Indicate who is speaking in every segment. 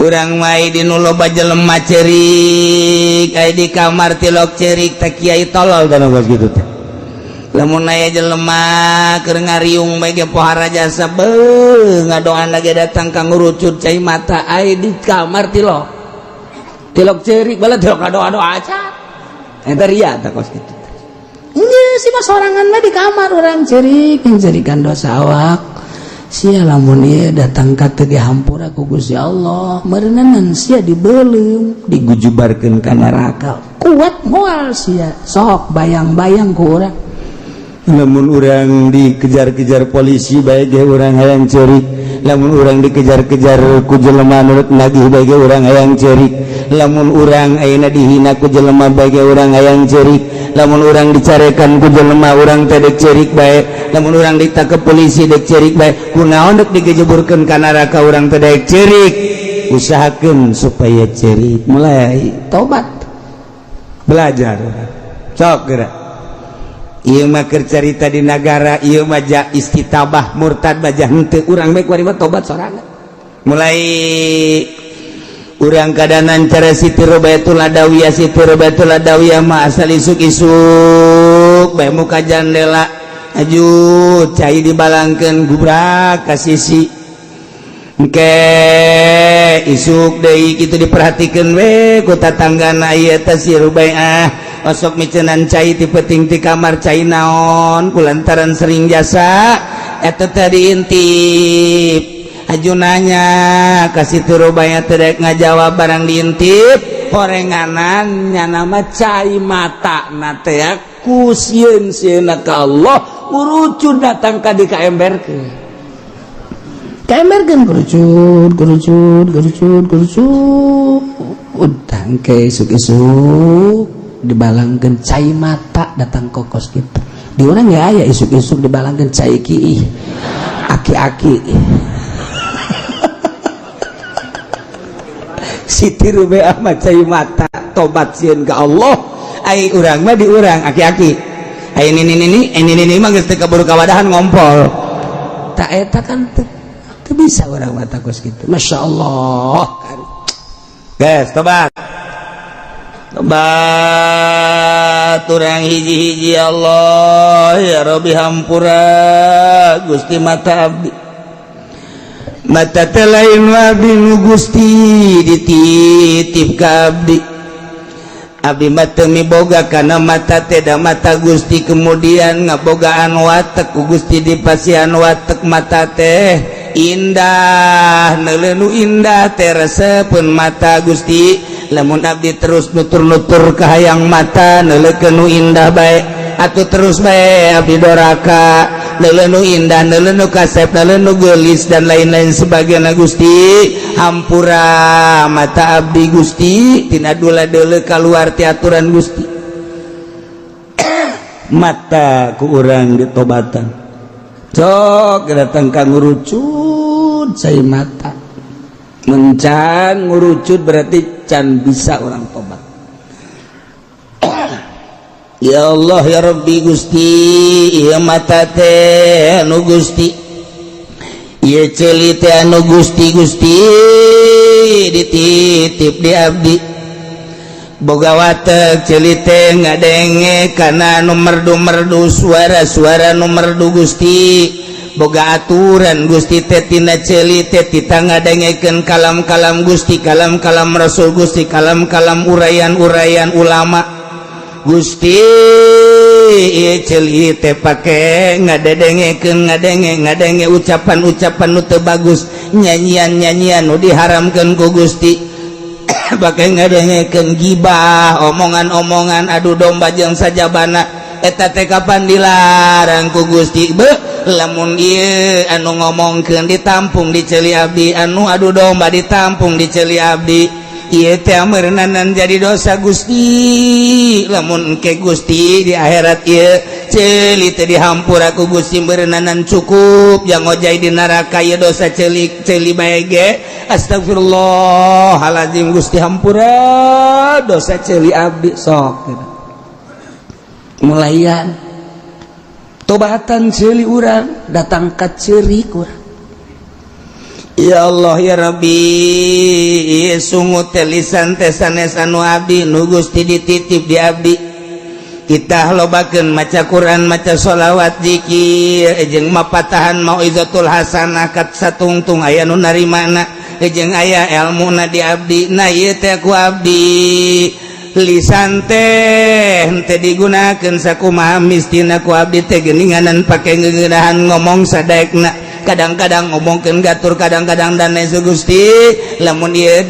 Speaker 1: urang mai di nu loba jelema cerik aya di kamar tilok cerik teh kiai tolol dan gitu teh lamun aya jelema keur ngariung bae ge pohara jasa ngadoan lagi datang ka ngurucut cai mata aya di kamar tilok cerik bala tilok doa-doa aja eta ria teh kos kitu geus si mah sorangan mah di kamar urang cerik cerikan dosa awak sia lamun ieu datang ka teu dihampura ku Gusti Allah meureunnan sia dibeulem digujubarkeun ka neraka kuat moal sia sok bayang-bayang ku urang lamun urang dikejar-kejar polisi bae ge urang hayang ceurik lamun urang dikejar-kejar ku jelema nurut nagih bae ge urang hayang ceurik lamun urang ayeuna dihina ku jelema bae ge urang hayang ceurik lamun urang dicarekan ku jelema urang teh dek ceurik bae lamun urang ditangkep polisi dek ceurik bae kunaon dek digejeburkeun ka neraka urang teh dek ceurik usahakeun supaya ceurik mulai tobat belajar sok geura ieu mah keur carita di nagara ieu mah istitabah murtad bajah henteu urang bae kuari mah tobat sorangan mulai urang kadanan cara Siti Robayatul Adawiyah mah asal isuk-isuk bae muka jandela aju cai dibalangkeun gubrak ka sisi engke isuk deui kitu diperhatikeun we ku tatanggana ieu teh si Rubaiyah osok micenan cai ti peuting ti kamar cai naon kulantaran sering jasa eta teh diintip aju nanya ka Siti Rubaiyah teh dek ngajawab barang diintip horenganan nya nama cai mata na teh ku sieun-sieunna ka Allah urucud datang ka di kaemberkeun gerucut udang ke isuk-isuk dibalangkeun cai mata datang kokos gitu di urang ya aya isuk-isuk dibalangkeun cai ki aki-aki Siti Rubaiyah mah cai mata tobat sieun ka Allah ai urang mah di urang aki-aki ai ini mah geus teu kaburu kawadahan ngompol tak eta kan teu bisa urang mata kos kitu masyaallah kan guys tobat urang hiji-hiji Allah ya Rabbi hampura Gusti mata abdi mata teh lain abdi nu Gusti dititip ka abdi abdi mah teu miboga kana mata teh da mata Gusti kemudian ngabogaan watek ku Gusti dipasihan watek mata teh indah neuleuh indah teh resepkeun mata Gusti lamun abdi terus nutur-nutur ka hayang mata neuleukeun nu indah bae atuh terus bae abdi doraka neuleuh nu indah neuleuh nu kasep neuleuh nu geulis dan lain-lain sebagainya Gusti hampura mata abdi Gusti tina dula deuleu kaluar ti aturan Gusti mata ku urang ditobatan sok datang ka ngurucut cai mata mencan ngurucut berarti can bisa orang tobat ya Allah ya Rabbi Gusti ieu mata teh anu Gusti ieu ceuli teh anu Gusti dititip di abdi boga watek ceuli teh ngadenge kana nu merdu-merdu suara-suara nu merdu Gusti boga aturan Gusti teh tina ceuli teh tita ngadengekeun kalam-kalam Gusti kalam-kalam Rasul Gusti kalam-kalam urayan-urayan ulama Gusti ieu ceuli teh pake ngadengekeun ngadenge ucapan-ucapan nu teu bagus nyanyian-nyanyian nu diharamkeun ku Gusti pake ngadengekeun gibah omongan-omongan adu domba jeung sajabana eta teh kapan dilarang ku Gusti lamun ieu anu ngomongkeun ditampung di ceuli abdi anu adu domba ditampung di ceuli abdi ieu teh meureunanan jadi dosa Gusti lamun engke Gusti di akhirat ieu ceuli teh dihampura ku Gusti meureunanan cukup jang ngojai di neraka ieu dosa ceuli bae ge astagfirullahalazim Gusti hampura dosa ceuli abdi sok mulaian tobatan ceuli urang datang ka ceurik urang Ya Allah ya Rabbi sungut lisan teh sanes anu abdi nu Gusti dititip di abdi kita lobakeun maca Quran maca sholawat zikir jeung mapatahan mauizatul hasanah kat satungtung aya nu narimana jeung aya elmuna di abdi na ieu teh ku abdi lisan teh teu digunakeun sakumaha mistina ku abdi teh geuninganan pake ngeunahan ngomong sadaekna kadang-kadang ngomongkeun gatur kadang-kadang dane Gusti lamun ieu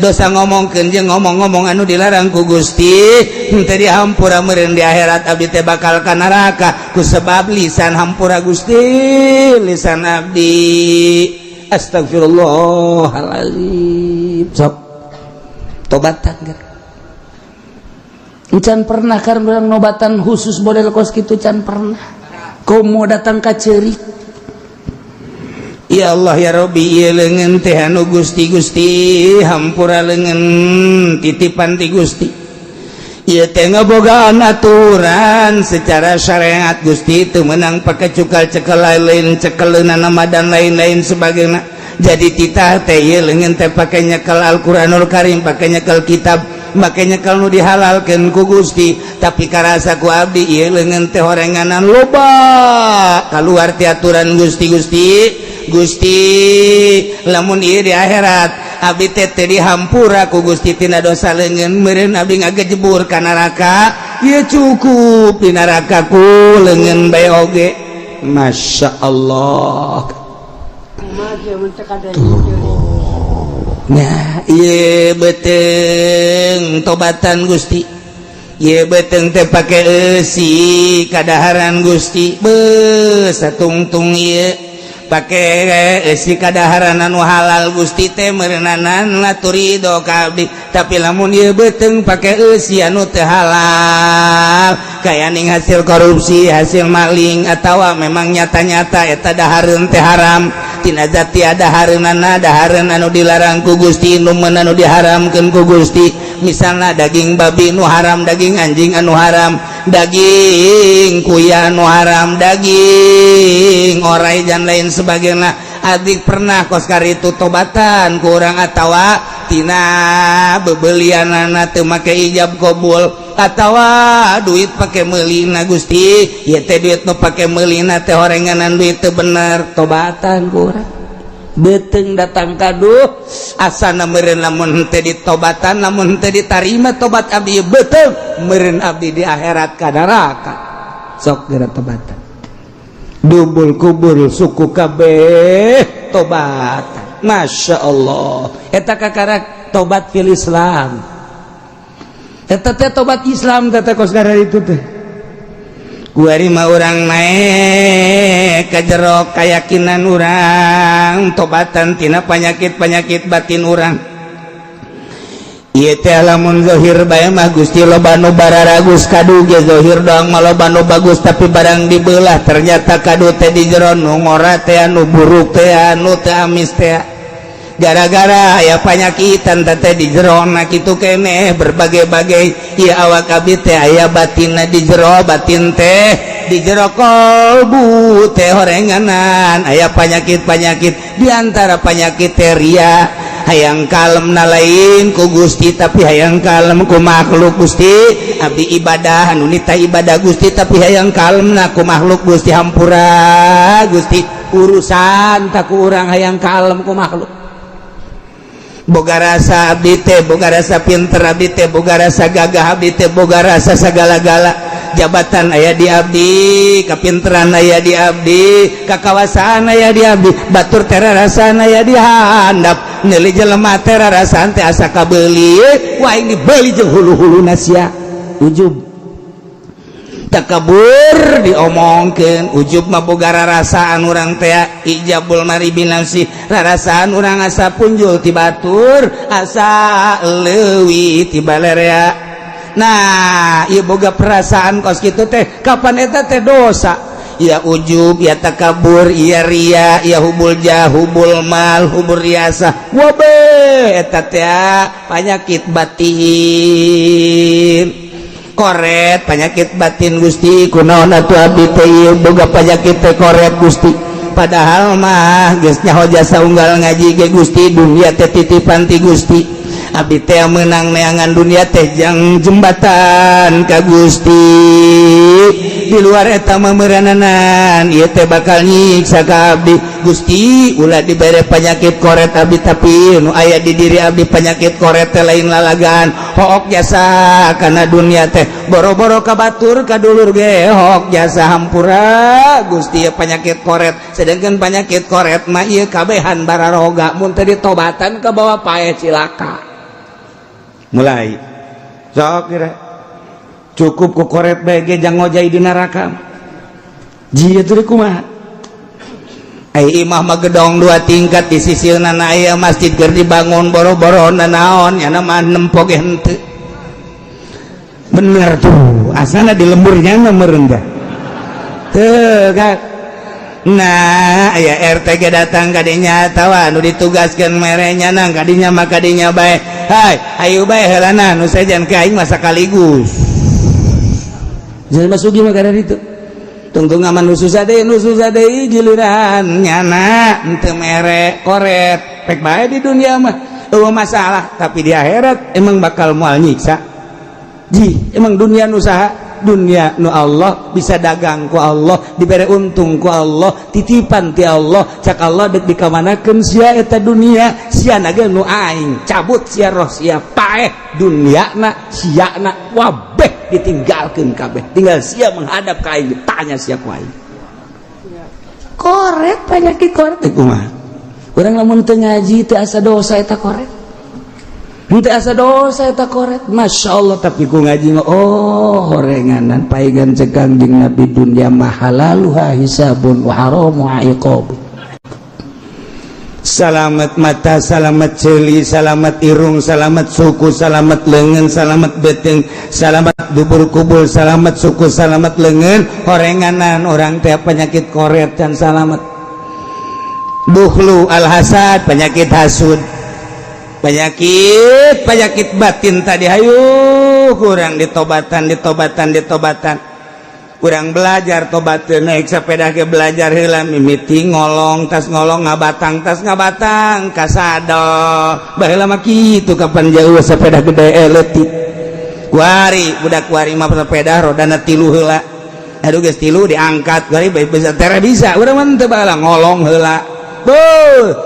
Speaker 1: dosa ngomongkeun jeung ngomong-ngomong anu dilarang ku Gusti teu dihampura meureun di akhirat abdi teh bakal ka neraka ku sebab lisan hampura Gusti lisan abdi astagfirullahalazim sok tobatan kan can pernah karena nobatan khusus model kos kitu can pernah kau mau datang ke cerik ya Allah ya Rabbi ieu leungeun teh anu Gusti hampura leungeun titipan ti Gusti ieu teh ngabogaan aturan secara syariat Gusti teu meunang pake cukal cekel lain cekeleunana dan lain-lain sebagainya jadi titah teh ieu leungeun teh pake nyekel Al-Qur'anul Karim pake nyekel kitab makanya kalau dihalalkan ku Gusti tapi karasa ku abdi ieu leungeun teh horenganan loba kaluar ti aturan Gusti lamun ieu di akhirat abdi teh dihampura ku Gusti tina dosa leungeun meureun abdi ngagejebur ka neraka ieu cukup di neraka ku leungeun bae oge masyaallah nah iya beteng tobatan Gusti iya beteng teh pake eusi kadaharan Gusti satungtung iya pake eusi kadaharan anu halal Gusti teh meureunana naturido ka abdi tapi lamun ieu beteng pake eusi anu teu halal kaya ning hasil korupsi hasil maling atawa memang nyata-nyata eta dahareun teh haram tina zat tiada hareunana dahareun anu dilarang ku Gusti nu anu diharamkeun ku Gusti misalna daging babi nu haram daging anjing anu haram daging kuya anu haram daging orai dan lain sebagainya adik pernah kos karitu tobatan ku urang atawa tina bebelianana teu make ijab qabul atawa duit pake meulina Gusti ieu teh duit nu pake meulina teh horenganan duit teu bener tobatan ku urang beteng datang kaduh asana meureun lamun teu ditobatan lamun teu ditarima tobat abdi beteng meureun abdi di akhirat ka neraka sok geura tobatan dubul kubur suku kabeh tobatan Masya Allah eta kakara tobat fil Islam eta teh tobat Islam teh kos gara itu teh kuari mah urang naik ka jero kayakinan urang tobatan tina panyakit-panyakit batin urang ieu teh lamun zahir bae mah Gusti loba nu bararagus kadu ge zahir doang mah loba nu bagus tapi barang dibelah ternyata kadu teh di jero nu ngora teh anu buruk teh anu teh amis teh gara-gara aya panyakitan teh di jero na kitu keneh berbagai-bagai ieu awak abdi teh aya batinna di jero batin teh di jero kolbu teh horenganan aya penyakit-penyakit di antara penyakit teh ria hayang kalem na lain ku Gusti tapi hayang kalem ku makhluk Gusti abdi ibadah anu nita ibadah Gusti tapi hayang kalem na ku makhluk Gusti hampura Gusti urusan tak ku urang hayang kalem ku makhluk boga rasa abdi teh boga rasa pinter abdi teh boga rasa gagah abdi teh boga rasa sagala-gala jabatan aya di abdi kapinteran aya di abdi kakawasaan aya di abdi batur teh rarasaan aya di handap neuli jelema teh rarasaan teh asa kabeuli wah ini beuli jeung hulu-huluna sia ujub takabur diomongkeun ujub mah boga rarasaan urang teh ijabul mari binafsi rarasaan urang asa punjul ti batur asa leuwih ti balerea nah ieu boga perasaan kos kitu teh kapan eta teh dosa ya ujub ya takabur ya ria ya hubul jah hubul mal hubul riasa wabe eta teh penyakit batin koret penyakit batin Gusti kunaon atuh abdi teh boga penyakit teh koret Gusti padahal mah geus nyaho jasa unggal ngaji ge Gusti dunia teh titipan ti Gusti abdi teh meunang neangan dunia teh jang jembatan ka Gusti di luar eta mah meurananan ieu teh bakal nyiksa ka abdi Gusti ulah dibere penyakit koret abdi tapi nu aya di diri abdi penyakit koret teh lain lalagan hook jasa kana dunia teh boro-boro ka batur ka dulur ge hook jasa hampura Gusti ya penyakit koret sedangkan penyakit koret mah ieu kabehan bararoga mun teu ditobatan ka bawa pae cilaka mulai sok kira cukup ku koret bae ge jang ngojai di neraka jieu teh kumaha ai imah mah gedong 2 tingkat di sisirna aya masjid keur dibangun boro-boro naon nya mah nempo ge henteu bener tuh asana di lemburnya mah merendah teu kan nah aya RT ge datang ka dinya tawa nu ditugaskeun merenya nang ka dinya mah ka dinya bae hai ayo bae heulana nu sajan ke aing mah sakaligus jangan masuk mah kada ditu tungtung aman nu susah deui giliran nyana henteu mere koret pek bae di dunia mah eueuh masalah tapi di akhirat emang bakal moal nyiksa ji emang dunia nu saha dunia nu Allah bisa dagang ku Allah dibere untung ku Allah titipan ti Allah cak Allah dek dikamanakeun sia eta dunia sia ge nu aing cabut sia roh sia paeh duniana sia na wabeh ditinggalkeun kabeh tinggal sia menghadap ka aing ditanya sia ku aing koret penyakit koret kumaha urang lamun teu ngaji teu asa dosa eta koret henteu asa dosa eta koret masyaallah tapi ku ngaji mah oh horenganan paegan cegang jeung nabi dunya mah halaluha hisabun wa haramu iqab salamet mata salamet ceuli salamet irung salamet suku salamet leungeun salamet beteng salamet dubur kubul salamet suku salamet leungeun horenganan orang teh penyakit koret dan salamet buhlu al hasad penyakit hasud penyakit batin tadi hayu kurang ditobatan kurang belajar tobateun naik sepeda ke belajar heula mimiti ngolong tas ngolong ngabatang tas ngabatang kasado baheula mah kitu kapan jauh sepeda gede leutik kuari budak kuari mah sepeda rodana 3 heula aduh geus 3 diangkat kuari bisa tera bisa urang mah teu baheula ngolong heula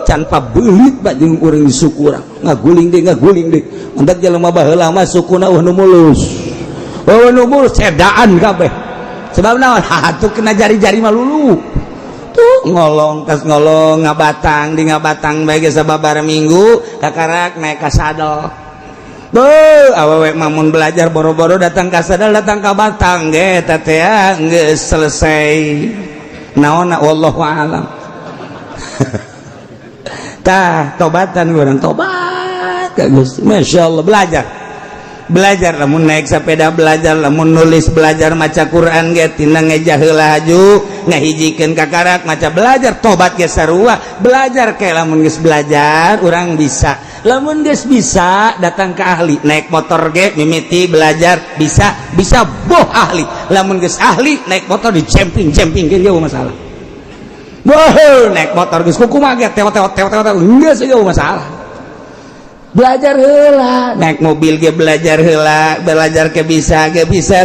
Speaker 1: can pabelit bak jeung urang suku urang ngaguling deh mendak jelema baheula mah sukuna nu mulus cedaan kabeh sebab naon hatuh kena jari-jari mah lulu tuh ngolong tas ngolong ngabatang di ngabatang bae ge sababaraha minggu kakarak naik ka sadol awewe mah mun belajar boro-boro datang ka sadol datang ka batang ge eta teh geus selesai naonna wallahu a'lam tah tobatan urang tobat ka Gusti masyaallah belajar lamun naik sepeda belajar lamun nulis belajar maca Quran ge tina ngejah heula haju ngahijikeun kakarak maca belajar tobat ge sarua belajar ke lamun geus belajar urang bisa lamun geus bisa datang ke ahli naik motor ge mimiti belajar bisa boh ahli lamun geus ahli naik motor di camping ge jauh masalah boh naik motor geus kumaha ge teo geus jauh masalah belajar heula naik mobil ge belajar heula belajar ke bisa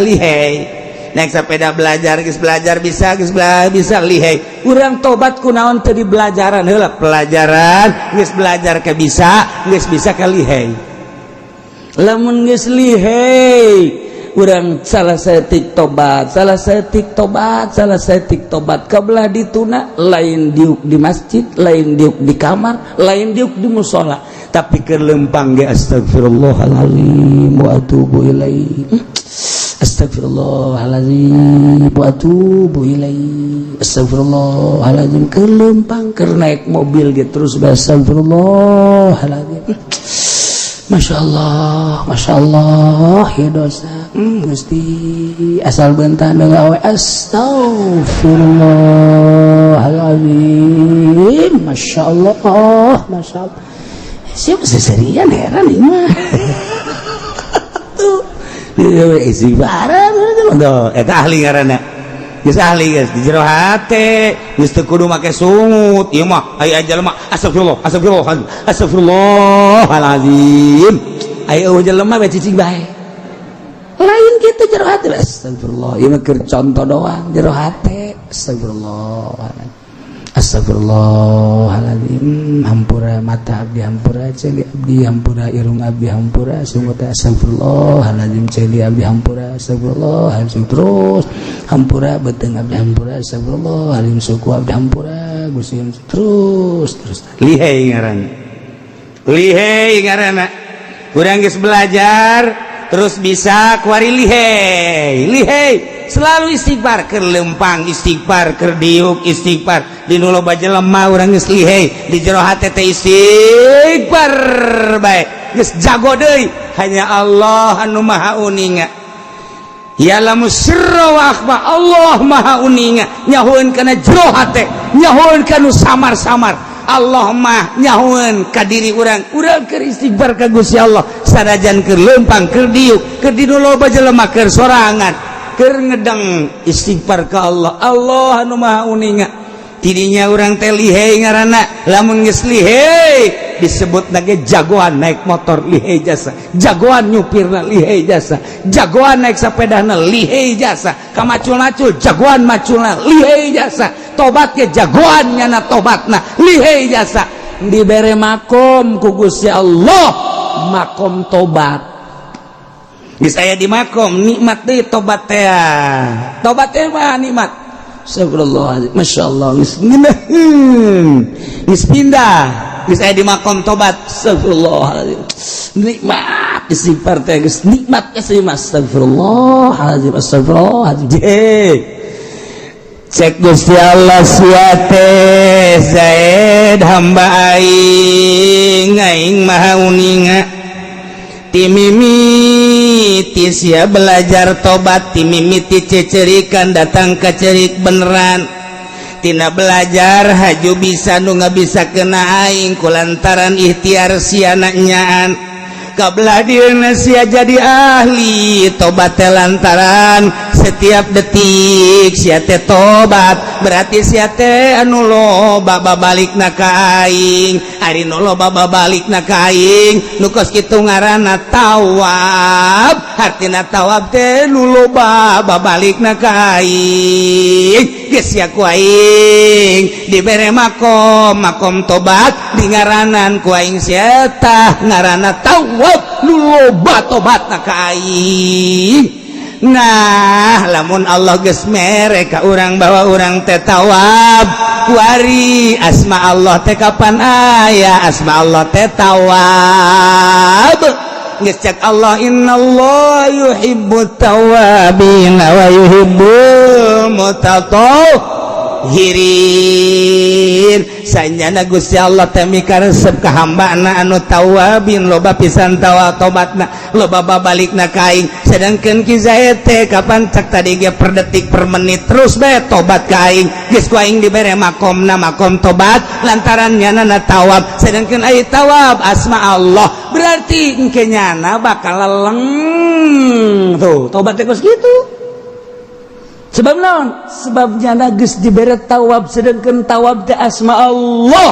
Speaker 1: lihai naik sepeda belajar geus belajar bisa lihai urang tobat kunaon teu di belajaran heula pelajaran geus belajar ke bisa ke lihai lamun geus lihai urang salah saeutik tobat kabelah dituna lain diuk di masjid lain diuk di kamar lain diuk di musola tapi kelempang ge astagfirullahalazim wa atubu ilaihi astagfirullahalazim wa atubu ilaihi astagfirullahalazim kelempang keur naik mobil ge terus astagfirullahalazim Masya Allah ya dosa Gusti asal bentah dengan awe astagfirullahalazim Masya Allah siapa seserian heran ini mah tuh isi barang itu ahli ngaranna geus ahli geus di jero hate geus teu kudu make sungut ieu mah aya jelema astagfirullahalazim aya jelema bae cicing bae lain kitu jero hate astagfirullah ieu mah keur contoh doang jero hate astagfirullahalazim hampura mata abdi hampura celi abdi hampura irung abdi hampura sungut astagfirullahalazim celi abdi hampura astagfirullahalazim terus hampura beteng abdi hampura astagfirullahalazim suku abdi hampura Gusti terus lihai ngaranna urang geus belajar terus bisa kuari lihai selalu istighfar keur lempang istighfar keur diuk istighfar di nu loba jelema urang geus lihai di jero hate teh istighfar bae geus jago deui hanya Allah anu maha uninga ya'lamu sirra wa akhfa Allah maha uninga nyahoeun kana jero hate nyahoeun kana samar-samar Allah mah nyahoeun ka diri urang keur istighfar ka Gusti Allah sanajan keur lempang keur diuk keur di nu loba jelema keur sorangan keur ngedeng istighfar ka Allah Allah anu maha uninga tidinya urang teh lihai ngaranna lamun geus lihai disebutna ge jagoan naik motor lihai jasa jagoan nyupirna lihai jasa jagoan naik sepedana lihai jasa kamacul-macul jagoan maculna lihai jasa tobat ge jagoan nyana tobatna lihai jasa dibere makom ku Gusti Allah makom tobat geus aya di makom nikmat deui tobat teh mah nikmat astagfirullah masyaallah geus pindah geus aya di makom tobat astagfirullahalazim nikmat istighfar teh geus nikmat geus astagfirullahalazim cek Gusti Allah suate zaid hamba aing maha uninga timimiti sia belajar tobat timimiti cecerikan datang ke cerik beneran tina belajar haju bisa nu bisa kena aing kulantaran ikhtiar sia nyaan kabelah dieuna sia jadi ahli tobat lantaran setiap detik sia teh tobat berarti sia teh anu loba babalikna ka aing ari nu loba babalikna ka aing nu kos kitu ngaranna tawab artina tawab teh nu loba babalikna ka aing geus sia ku aing dibere makom tobat di ngaranan ku aing sia tah ngaranna tawab nu loba tobatna ka aing. Nah lamun Allah geus mere ka urang bawa urang teh tawab kuari asma Allah teh kapan aya asma Allah teh tawab geus cek Allah innallaha yuhibbut tawabin wa yuhibbul mutatahhirin sanyana Gusti Allah teh mikaresep ka hambana anu tawabin loba pisan tobatna loba babalikna ka aing sedangkeun ki zaid teh kapan cek tadi ge per detik per menit terus bae tobat ka aing geus ku aing dibere makom tobat lantaran nyana tawab sedangkeun ai tawab asma Allah berarti engke nyana bakal leleng tuh tobat teh geus kitu sebab naon sebabnya geus dibere tawab sedangkeun tawab teh asma Allah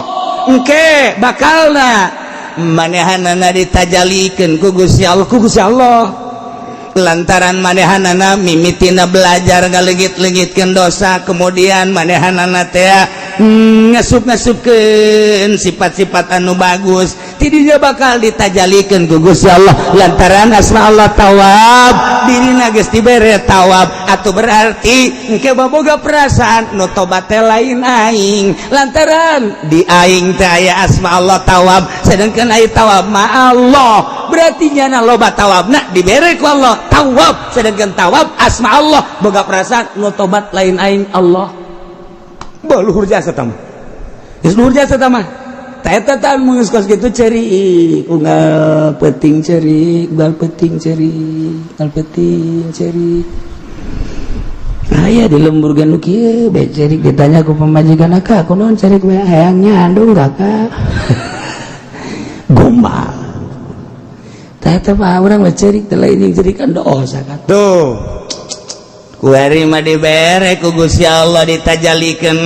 Speaker 1: engke bakalna manehanana ditajalikeun ku Gusti Allah lantaran manehanana mimitina belajar ngalegit-legitkeun dosa kemudian manehanana teh ngasup-ngasupkeun sifat-sifat anu bagus tidinya bakal ditajalikeun ku Gusti Allah lantaran asma Allah tawab dirina geus dibere tawab atuh berarti engke boboga perasaan nu tobat teh lain aing lantaran di aing teh aya asma Allah tawab sedangkeun ai tawab ma Allah berarti nyana loba tawabna dibere ku Allah tawab sedangkan tawab asma Allah boga perasaan nu tobat lain aing Allah luhur jasa tamah geus luhur jasa tamah ta eta tah geus kos kitu ceri unggal peuting ceri unggal peuting ceri unggal peuting ceri aya di lembur nu kieu bae ceri ditanya ku pamajikan ka kunaon ceri we hayang nyandung kakak gombal ta eta mah urang mah ceri teh lain jeung ceri kan dosa kan tuh kuarima dibere ku Gusti Allah ditajalikeun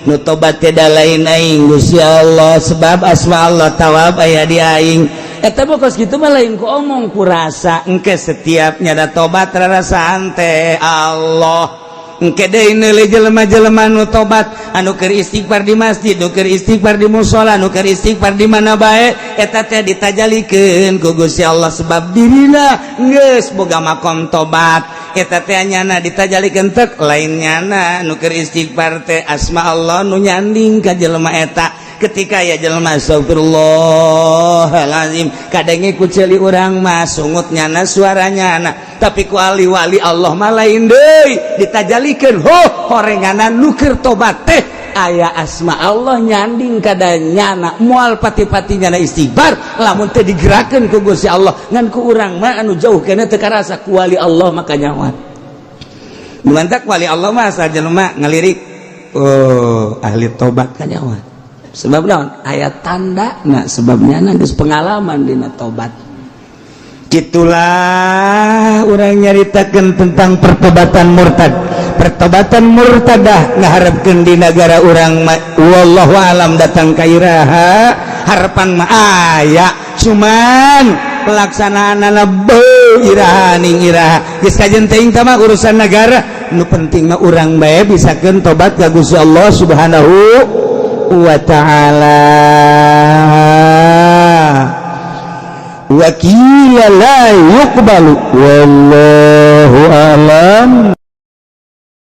Speaker 1: nu tobat teh da lain aing Gusti Allah sebab asma Allah tawab aya di aing eta bokos kitu mah lain ku omong ku rasa engke setiap nyada tobat rarasaan teh Allah engke deui neuli jelema-jelema nu tobat anu keur istighfar di masjid nu keur istighfar di mushola nu keur istighfar di mana bae eta teh ditajalikeun ku Gusti Allah sebab dirina geus boga makom tobat eta teh nyana ditajalikeun teu lain nyana nu keur istighfar teh asma Allah nu nyanding ka jelema eta ketika ya jelema astagfirullahalazim kadenge ku ceuli urang mah sungut nyana suaranya anak tapi ku wali Allah mah lain deui ditajalikeun horenganan nu keur tobat teh aya asma Allah nyanding kada nyana moal pati-pati nyana istighfar lamun teu digerakeun ku Gusti Allah ngan ku urang mah anu jauh keneh teu karasa ku wali Allah maka nyawat mulantak wali Allah mah asa jelema ngalirik ahli tobat ka nyawat sebab naon ayat tanda nah sebabnya geus pengalaman dina tobat gitulah urang nyaritakeun tentang pertobatan murtadah ngaharepkeun di negara urang wallahu alam datang ka iraha harapan mah aya cuman pelaksanaanna iraha ning iraha geus kajen teuing tah mah urusan negara nu penting mah urang bae bisakeun tobat ka Gusti Allah Subhanahu wa ta'ala wa qila la yuqbalu wallahu alam.